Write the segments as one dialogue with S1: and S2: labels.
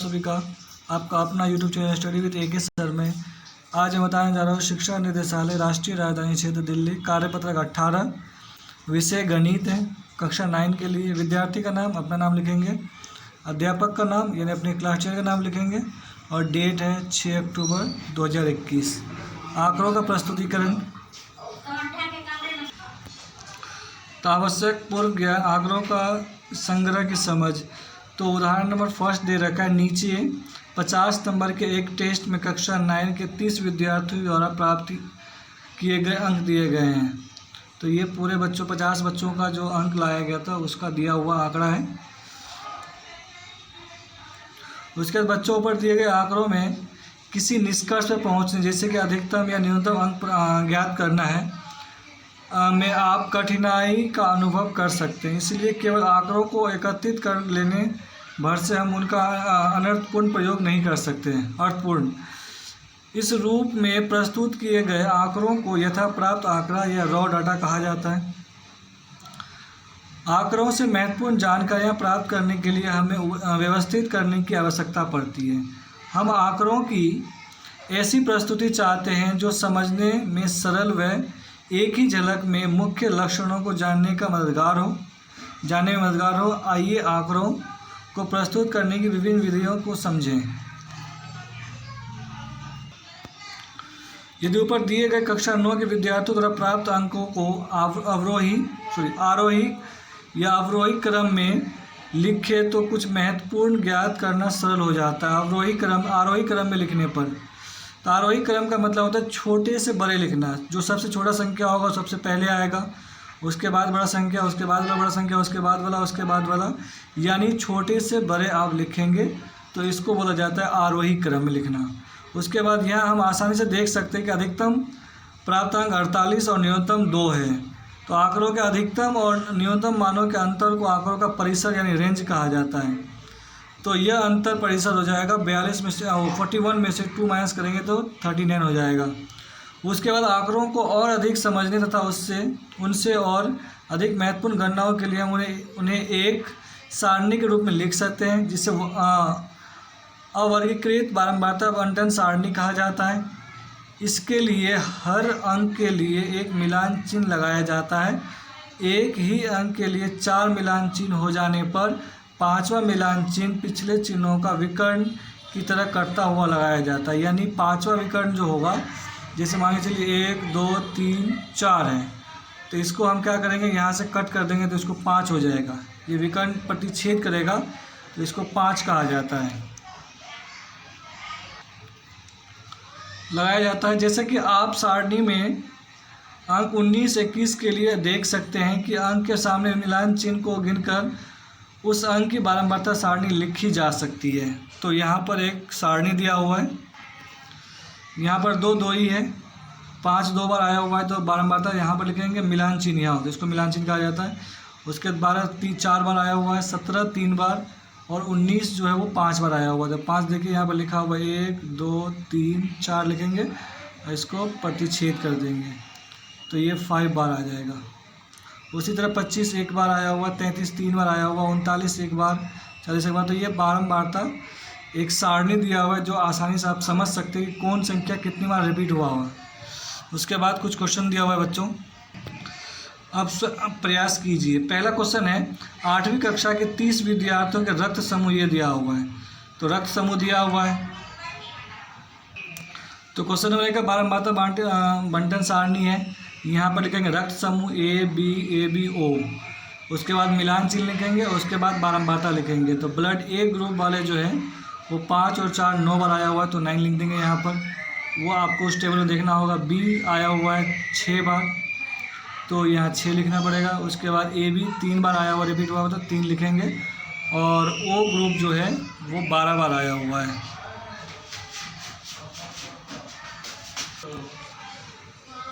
S1: सभी का आपका अपना YouTube channel study with AK sir में आज मैं बताने जा रहा हूँ शिक्षा निदेशालय राष्ट्रीय राजधानी क्षेत्र दिल्ली कार्यपत्रक 18 विषय गणित है कक्षा 9 के लिए। विद्यार्थी का नाम अपना नाम लिखेंगे, अध्यापक का नाम यानी अपने क्लास टीचर का नाम लिखेंगे और डेट है 6 अक्टूबर 2021। आंकड़ों का प्रस्तुतिकरण, तो आवश्यक पूर्व ज्ञान, आंकड़ों का संग्रह की समझ। तो उदाहरण नंबर फर्स्ट दे रखा है नीचे 50 नंबर के एक टेस्ट में कक्षा 9 के 30 विद्यार्थियों द्वारा प्राप्त किए गए अंक दिए गए हैं। तो ये पूरे 50 बच्चों का जो अंक लाया गया था उसका दिया हुआ आंकड़ा है। उसके बाद बच्चों पर दिए गए आंकड़ों में किसी निष्कर्ष पर पहुंचने, जैसे कि अधिकतम या न्यूनतम अंक ज्ञात करना है, में आप कठिनाई का अनुभव कर सकते हैं। इसलिए केवल आंकड़ों को एकत्रित कर लेने भर से हम उनका अनर्थपूर्ण प्रयोग नहीं कर सकते हैं। अर्थपूर्ण इस रूप में प्रस्तुत किए गए आंकड़ों को यथा प्राप्त आंकड़ा या रॉ डाटा कहा जाता है। आंकड़ों से महत्वपूर्ण जानकारियां प्राप्त करने के लिए हमें व्यवस्थित करने की आवश्यकता पड़ती है। हम आंकड़ों की ऐसी प्रस्तुति चाहते हैं जो समझने में सरल व एक ही झलक में मुख्य लक्षणों को जानने में मददगार हो। आइए आंकड़ों को प्रस्तुत करने की विभिन्न विधियों को समझें। यदि ऊपर दिए गए कक्षा 9 के विद्यार्थियों द्वारा प्राप्त अंकों को आरोही या अवरोही क्रम में लिखे तो कुछ महत्वपूर्ण ज्ञात करना सरल हो जाता है। आरोही क्रम में लिखने पर, तो आरोही क्रम का मतलब होता है छोटे से बड़े लिखना। जो सबसे छोटा संख्या होगा सबसे पहले आएगा, उसके बाद बड़ा संख्या, उसके बाद बड़ा संख्या, उसके बाद वाला, उसके बाद वाला, यानी छोटे से बड़े आप लिखेंगे तो इसको बोला जाता है आरोही क्रम में लिखना। उसके बाद यहाँ हम आसानी से देख सकते हैं कि अधिकतम प्राप्त अंक 48 और न्यूनतम 2 है। तो आंकड़ों के अधिकतम और न्यूनतम मानों के अंतर को आंकड़ों का परिसर यानी रेंज कहा जाता है। तो यह अंतर परिसर हो जाएगा 41 में से 41 में से 2 माइनस करेंगे तो 39 हो जाएगा। उसके बाद आंकड़ों को और अधिक समझने तथा उनसे और अधिक महत्वपूर्ण गणनाओं के लिए हम उन्हें एक सारणी के रूप में लिख सकते हैं, जिसे अवर्गीकृत बारंबारता बंटन सारणी कहा जाता है। इसके लिए हर अंक के लिए एक मिलान चिन्ह लगाया जाता है। एक ही अंक के लिए 4 मिलान चिन्ह हो जाने पर 5वां मिलान चिन्ह पिछले चिन्हों का विकर्ण की तरह कटता हुआ लगाया जाता है। यानी 5वां विकर्ण जो होगा, जैसे मान के चलिए 1 2 3 4 है, तो इसको हम क्या करेंगे, यहाँ से कट कर देंगे तो इसको 5 हो जाएगा। ये विकर्ण प्रतिच्छेद करेगा तो इसको 5 कहा जाता है, लगाया जाता है। जैसे कि आप सारणी में अंक 19 21 के लिए देख सकते हैं कि अंक के सामने मिलान चिन्ह को गिनकर उस अंक की बारंबारता सारणी लिखी जा सकती है। तो यहाँ पर एक सारणी दिया हुआ है, यहाँ पर 2 ही है, 5 2 बार आया हुआ है तो बारंबारता यहाँ पर लिखेंगे, मिलान चिन्ह यहाँ होता है, इसको मिलान चिन्ह कहा जाता है। उसके बाद 12 4 बार आया हुआ है, 17 3 बार और 19 जो है वो 5 बार आया हुआ है। तो 5 देखिए यहाँ पर लिखा हुआ है, 1 2 3 4 लिखेंगे और इसको प्रतिच्छेद कर देंगे तो ये 5 बार आ जाएगा। उसी तरह 25 एक बार आया हुआ, 33 3 बार आया हुआ, 39 एक बार, 40 एक बार। तो ये बारंबारता एक सारणी दिया हुआ है जो आसानी से आप समझ सकते हैं कि कौन संख्या कितनी बार रिपीट हुआ हुआ। उसके बाद कुछ क्वेश्चन दिया हुआ है बच्चों, अब प्रयास कीजिए। पहला क्वेश्चन है 8वीं कक्षा के 30 विद्यार्थियों के रक्त समूह ये दिया हुआ है। तो रक्त समूह दिया हुआ है, तो क्वेश्चन नंबर 1 का बारंबारता बंटन सारणी है। यहाँ पर लिखेंगे रक्त समूह ABO, उसके बाद मिलान चिन्ह लिखेंगे, उसके बाद बारंबारता लिखेंगे। तो ब्लड A ग्रुप वाले जो है वो 5 और 4 9 बार आया हुआ है तो 9 लिख देंगे यहाँ पर। वो आपको उस टेबल में देखना होगा। B आया हुआ है 6 बार तो यहाँ 6 लिखना पड़ेगा। उसके बाद AB 3 बार आया हुआ, रिपीट हुआ तो 3 लिखेंगे। और O ग्रुप जो है वो 12 बार आया हुआ है।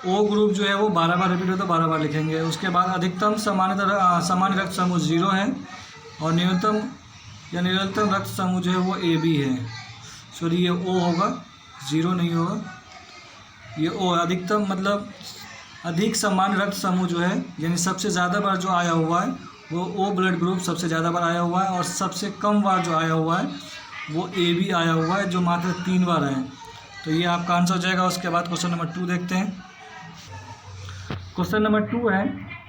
S1: O ग्रुप जो है वो 12 बार रिपीट हो तो 12 बार लिखेंगे। उसके बाद अधिकतम सामान्य रक्त समूह 0 है और न्यूनतम या निरंतर रक्त समूह जो है वो AB है। सॉरी ये O होगा, 0 नहीं होगा, ये O। अधिकतम मतलब अधिक सामान्य रक्त समूह जो है यानी सबसे ज़्यादा बार जो आया हुआ है वो O ब्लड ग्रुप सबसे ज़्यादा बार आया हुआ है। और सबसे कम बार जो आया हुआ है वो ए बी आया हुआ है, जो मात्र 3 बार आए। तो ये आपका आंसर हो जाएगा। उसके बाद क्वेश्चन नंबर 2 देखते हैं। क्वेश्चन नंबर 2 है,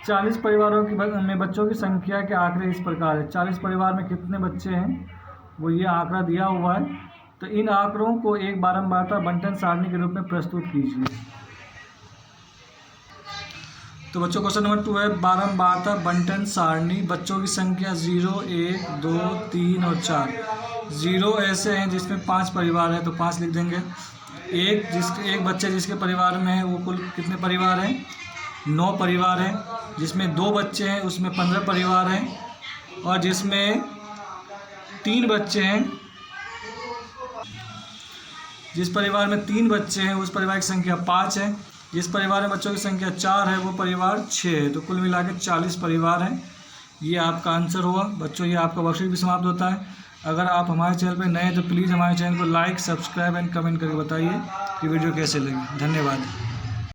S1: 40 परिवारों में बच्चों की संख्या के आंकड़े इस प्रकार है। 40 परिवार में कितने बच्चे हैं, वो ये आंकड़ा दिया हुआ है। तो इन आंकड़ों को एक बारंबारता बंटन सारणी के रूप में प्रस्तुत कीजिए। तो बच्चों क्वेश्चन नंबर 2 है, बारंबारता बंटन सारणी। बच्चों की संख्या 0, 1, 2, 3 और 4। 0 ऐसे हैं जिसमें 5 परिवार हैं, तो 5 लिख देंगे। एक बच्चे जिसके परिवार में है, वो कुल कितने परिवार हैं, 9 परिवार हैं। जिसमें 2 बच्चे हैं, उसमें 15 परिवार हैं। और जिसमें 3 बच्चे हैं, जिस परिवार में 3 बच्चे हैं, उस परिवार की संख्या 5 है। जिस परिवार में बच्चों की संख्या 4 है, वो परिवार 6 है। तो कुल मिला के 40 परिवार हैं। ये आपका आंसर हुआ। बच्चों ये आपका वर्कशीट भी समाप्त होता है। अगर आप हमारे चैनल पर नए हैं तो प्लीज़ हमारे चैनल को लाइक, सब्सक्राइब एंड कमेंट करके बताइए कि वीडियो कैसे लगी। धन्यवाद।